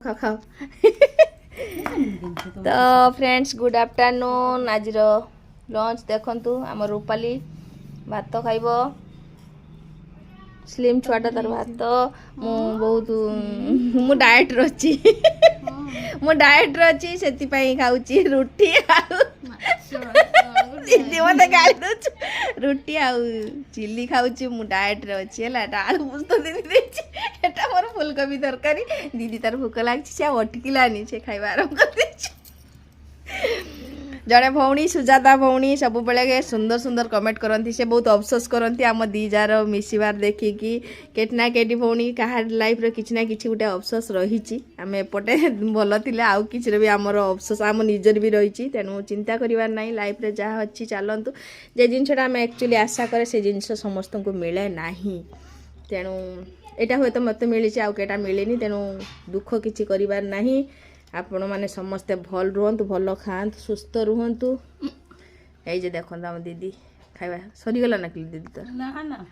खाओ खाओ तो फ्रेंड्स गुड आफ्टरनून आज लंच देखंतु आम रूपाली भात खाइब स्लिम छुआटा तार भात मु बहुत मु डाएट रची मु डाएट रची सेति पई खाउची रुटी आउ दीदी मते गाली दउछ रुटी आउ चिल्ली खाउची मु डाएट रे अछि हला आलू पुस्त दीदी देछि एटा मोर फूलकोबी तरकारी दीदी तार भूख लागछि से अटकिलानी से खाइबा आरंभ कर देछि जड़े भौणी सुजाता भौणी सब बेले सुंदर सुंदर कमेंट करती से बहुत अफसोस करती आम दीजार मिसबार देखिकी केटना केटी भौणी कहार लाइफ रे किछि ना किछि गोटे अफसोस रही आम एपटे भल थिले आउ किछि भी आमर अफसोस आम निजर भी रही तेणु चिंता करिवार नाही लाइफ रे जहाँ अच्छी चलतु जे जिनसटा आम एक्चुअली आशा करे से जिनस समस्त को मिले नाही तेणु एटा हुए तो मत मिली आउ केटा मिलेनी तेणु दुख किछि करिवार नाही आपण माने समस्ते भल रुहंतु भल खातु सुस्थ रुहंतु ए जे देखो हम दीदी खाइबा सरी गला ना दीदी तो ना ना